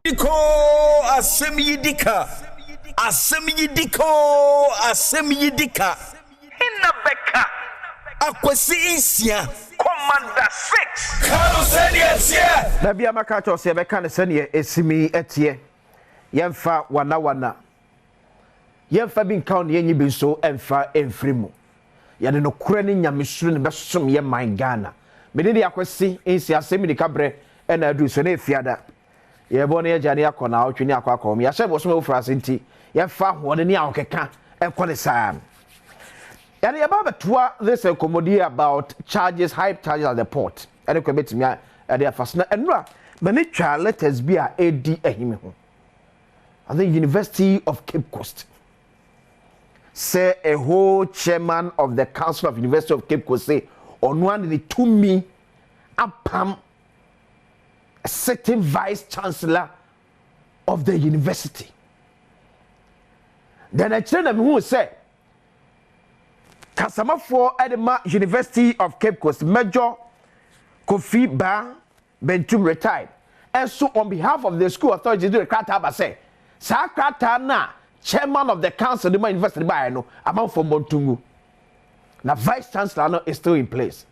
Asem Yi Di Ka. Asem Yi Di Ka. Asem Yi Di Ka. Inna Beka. Akwesi insia. Commander 6. Kano seni etie. Na bia maka cho se beka ne sene esimi etie. Yemfa wana. Yemfa bi nka ne yenyi bi so emfa emfrimu. Yade no kure ne nyamesuru ne besom ye man Ghana. Mede de akwesi insia Asem Yi Di Ka bre na adu so na efiada. Ye bo na ye jane akona otwini akwakom. Ya hye bo so ofrase nti yemfa hode ne awokeka ekone saa. And about this commodity about high charges at the port. And you commit me at the first. And many child letters be a AD him. I think University of Cape Coast. Say a whole chairman of the Council of University of Cape Coast say on one the to me upam a certain vice chancellor of the university. Then I tell them who say Kasama for Edema University of Cape Coast, Major Kofi Ba Bentum retired. And so on behalf of the school authorities, do the Krataba say, Sakrata na chairman of the council, the university by no amount for Montungu. Now vice chancellor is still in place.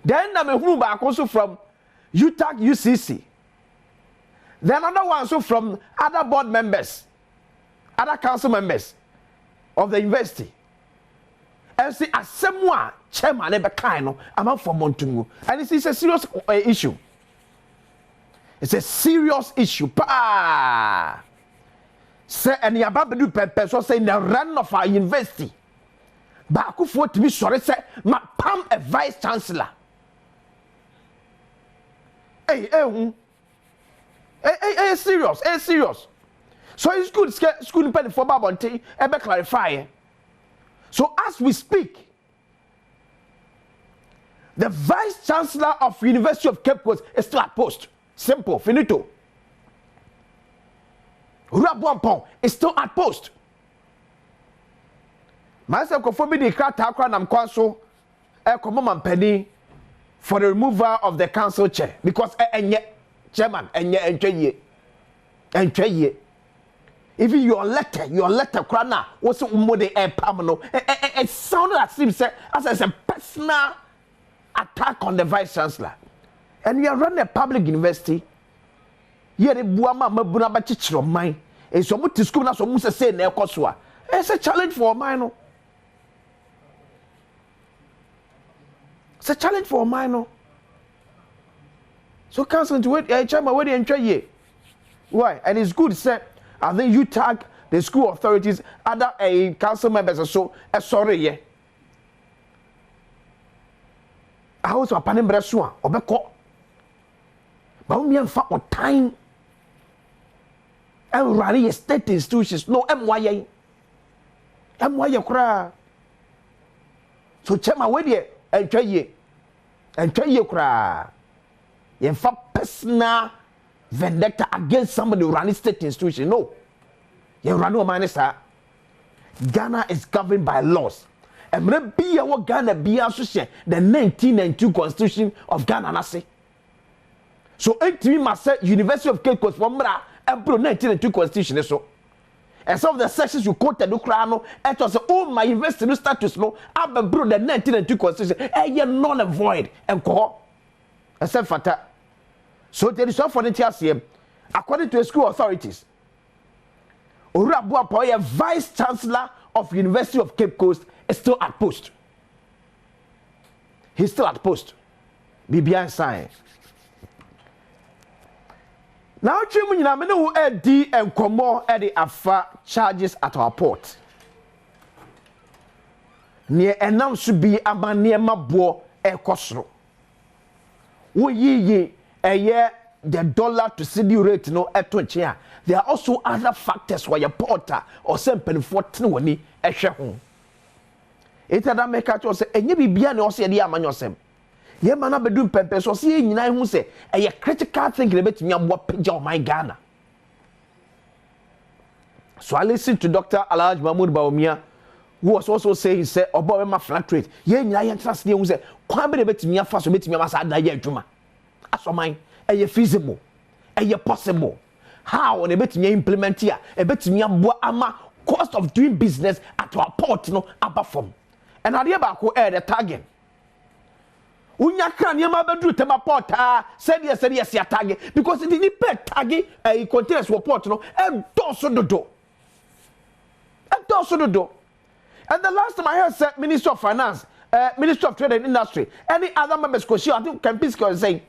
Then I'm also from UCC. Then another one also from other board members, other council members of the university. And see, Asem Yi chairman ebe kind no amount for Montungu. And it's a serious issue. It's a serious issue. Pa. Say any ababedu pepe so say na run of our university. Ba akufo timi sore say ma pam a vice chancellor. Hey, serious. So it's good school pen for Babonte ebe clarify. So as we speak, the Vice Chancellor of University of Cape Coast is still at post. Simple, finito. Badwam is still at post. Myself, conforming the Kratakra Namkwanso, Ekomoma Penny for the removal of the council chair because chairman and even your letter krana was umode pamano. It sounded as a personal attack on the vice chancellor. And we are running a public university. Here the buama mabuna bachichiro mine. And so much school na so musa say na ekoswa. It's a challenge for mine. It's a challenge for mine. So council to wait chairman where they enjoy ye. Why? And it's good say I think you tag the school authorities, other council members, or so. Sorry, yeah. I was a panim bresua, obeko. But we have for time. And rally state institutions, no MYA. MYA cry. So, Chema, where ye, and try ye cry. In fact, personal vendetta against somebody who runs state institution. No. You run no minister. Ghana is governed by laws. And maybe our Ghana be associated the 1992 Constitution of Ghana nasi. So ATV must say University of Cape Coast from Mra and 1992 Constitution so. And some of the sections you quoted no it was all my university status no I've been bro the 1992 Constitution and you're non void and call. Except for that. So there is one for the TRCM, according to the school authorities. Badwam, Vice Chancellor of University of Cape Coast, is still at post. He's still at post. BBI sign. Now, Chairman, I know who and Komo at the Afa charges at our port. Near and now should be a man near my boy, a costro. Wo ye. A year the dollar to cedi rate no eto. There are also other factors why your porter or something for twenty a share home. It had a make out say and you be beyond or say the amanyosem. Ye man be doing purpose or see in who say a critical thing about me what picture of my Ghana. So I listened to Dr. Alhaj Mahmoud Bawumia, who was also saying say about my flat rate. Ye nyan trust who say kwambe de bet me afa so bet me amasa da ye adwuma. Aso man, feasible, possible. how on a bit implement here, a bit ama cost of doing business at our port no above from. And I about ko the target. Unya kan yema bedru Tema Port said yes ya target because it didn't pay target containers for port no and doso do do. And doso do do. And the last time I heard said Minister of Finance, Minister of Trade and Industry, any other members I think Kempiski was saying,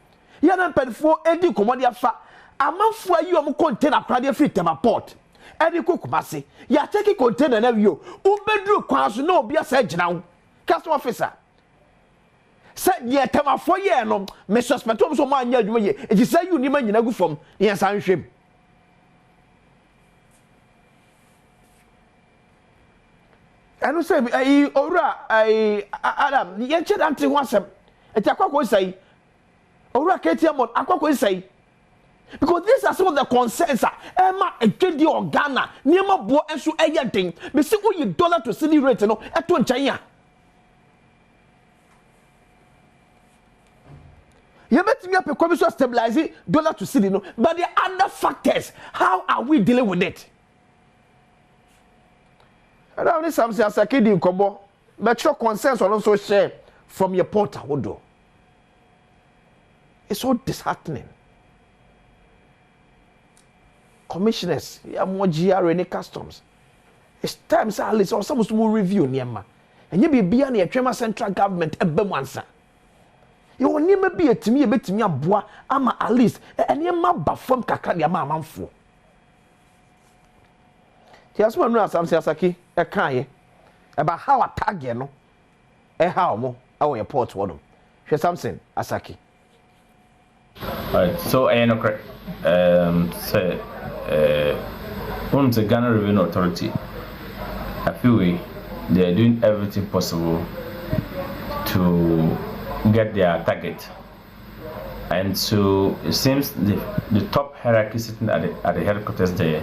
you don't pay for any commodity fa. A month for you am container crowd free Tema Port. Any Kumasi, ya take container na you. Ubedru kwanso no be say now. Customer officer. Said ye Tema 4 year no, me suspect so man ya dwuye. E ji say you ni man nyina gu fam. Yes an hwem. Anu say owura Adam, ye che ante ho asem. E ti akwa say. Owura KTM akwa say. Because these are some of the concerns. Emma a trade or Ghana, near my boy and so anything. Me see what you dollar to city rate no at one China. You bet me up a commission stabilizing dollar to city no, but the other factors, how are we dealing with it? I don't need something as a kid in combo, but your concerns are also share from your porter. It's so disheartening. Commissioners, ya more GR any customs. It's time say at or some to review niema. And you be bia na Tema central government ebem ansa. You will never be a timi betimi aboa ama at least niema ba fam kakra de ama amanfo. Ti asoma no asam se asaki e kan ye. About how attack ye no. How mo awo your port wodom. Hwe something asaki. Alright, so I know correct. Say from the Ghana Revenue Authority, I feel they are doing everything possible to get their target, and so it seems the top hierarchy sitting at the headquarters there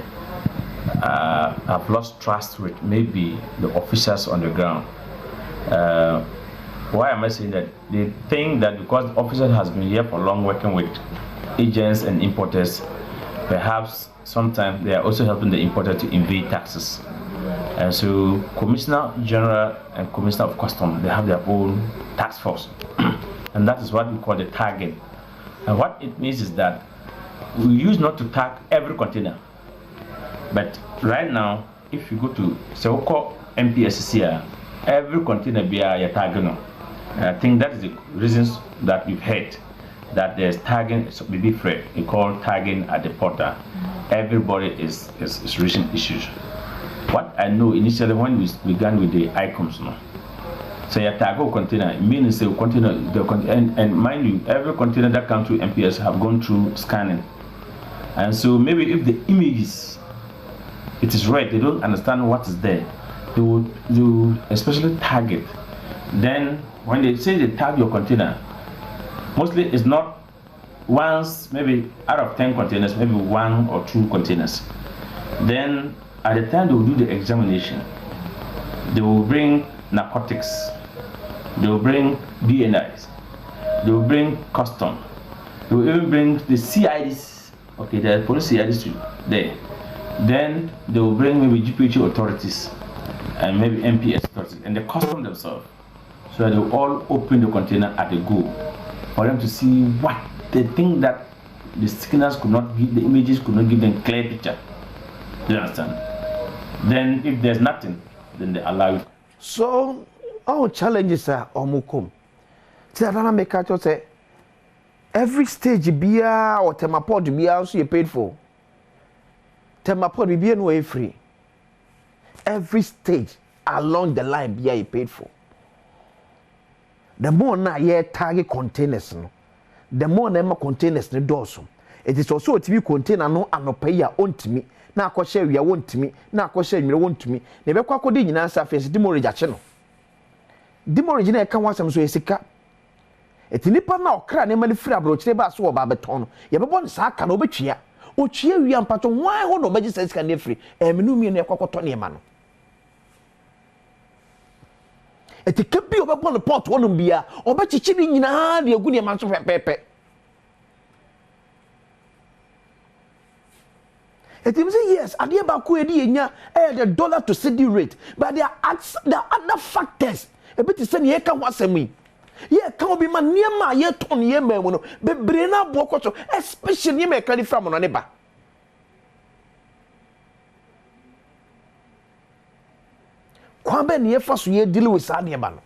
have lost trust with maybe the officials on the ground. Why am I saying that? They think that because the officer has been here for long working with agents and importers, perhaps sometimes they are also helping the importer to evade taxes. And so Commissioner General and Commissioner of Customs, they have their own task force. And that is what we call the tagging. And what it means is that we used not to tag every container. But right now, if you go to Sewoko MPSCR, every container be a tagging. And I think that is the reasons that we've heard that there's tagging, so be different. We call tagging at the porter. Everybody is raising issues. What I know initially when we began with the icons, no. So your tag container means the container, and mind you, every container that comes through MPS have gone through scanning. And so maybe if the images, it is right, they don't understand what is there, they will especially tag it. Then when they say they tag your container, mostly it's not once, maybe out of 10 containers, maybe 1 or 2 containers. Then at the time they will do the examination, they will bring narcotics, they will bring BNIs, they will bring custom, they will even bring the CIDs, okay, the police CIDs there. Then they will bring maybe GPH authorities and maybe MPS authorities and the custom themselves. So they will all open the container at the go for them to see what they think that the scanners could not give, the images could not give them clear picture. Do you understand? Then if there's nothing, then they allow it. So our challenges are omukum. Tiadana make out say every stage bia or Tema Port bia also you paid for. Tema Port bia no way free. Every stage along the line bia you paid for. The more na ye target containers no, the more na containers ne doso. It is also a TV container no anopa ya ontimi na akɔhye awia wontimi na akɔhye nwere wontimi na ebekɔ akɔde nyina sa face demorage ache no demorage na ɛka wasam so esika eti nipa na ɔkra ne mani firi abrochire ba so ɔba beton no yɛbɛbɔ ne saa aka na obetwia otwia wia mpato wan ho no magye sika ne firi emenu mi na ɛkɔkɔtɔ ne ma no eti kabi obɛbɔ ne port wonum bia obɛkyekyɛ ne nyina de agu ne ma so pɛpɛpɛ. It means yes, adeɛ baako edi enya the dollar to cedi rate, but there are other factors. A bit is saying ye can was me. Ye can be man near my ye ton ye me no be brena boko, especially ye me can from on neighbor. Kwambe ni ye first ye deal with sadia bano.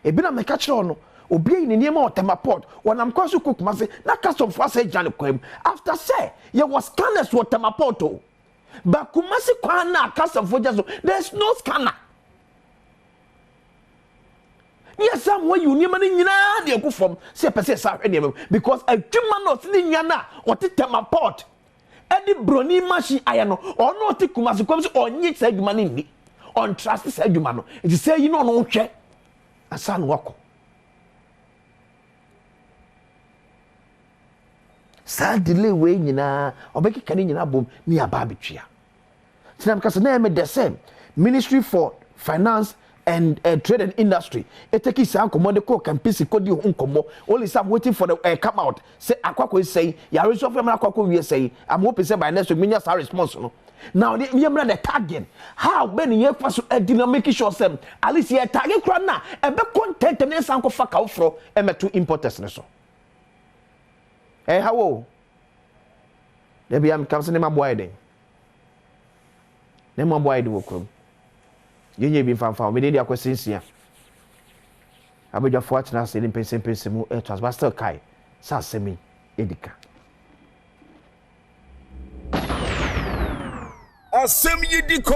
E bina me catch on. Obi ni niema o Tema Port wanam kwaso Kumasi na custom for say Jan kwem after say ye was scanners for Tema Port o but Kumasi kwa na custom for just there's no scanner. Yes, somewhere you niema ni nyina de go from say person sa hwe because adwuma no se nya na o te Tema Port edi broni machine aya no ono te Kumasi kwem se onye say adwuma ni on trust say adwuma no it say you know no hwe asan wako. Sa delay we nyina obeki kani nyina bom ni aba betwia tinam kase na me the same Ministry for Finance and Trade and Industry it take is ankomo de ko campus ko di nkomo only some waiting for the come out say akwako say ya resolve am akwako we say I'm hoping say by next week me say response no now the the target how ben ye fa so dynamic sure say at least ye target kra na e be content me sanko fa ka ofro e meto importers ne so. Hey, how? Maybe I'm coming to my boy then. Then my boy do come. You need be found. We did your questions here. I be just fortunate saying pense mu transfer kai. Sa Asem Yi Di Ka. Asem Yi Di Ka.